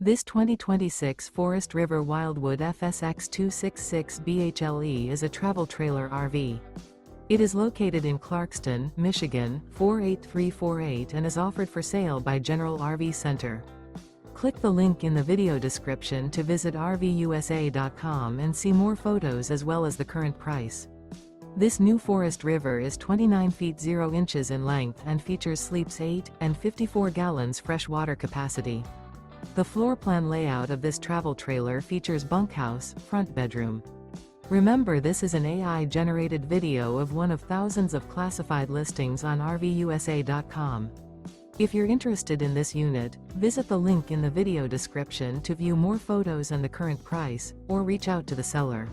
This 2026 Forest River Wildwood FSX 266 BHLE is a travel trailer RV. It is located in Clarkston, Michigan, 48348 and is offered for sale by General RV Center. Click the link in the video description to visit RVUSA.com and see more photos as well as the current price. This new Forest River is 29 feet 0 inches in length and features sleeps 8 and 54 gallons fresh water capacity. The floor plan layout of this travel trailer features bunkhouse, front bedroom. Remember, this is an AI-generated video of one of thousands of classified listings on RVUSA.com. If you're interested in this unit, visit the link in the video description to view more photos and the current price, or reach out to the seller.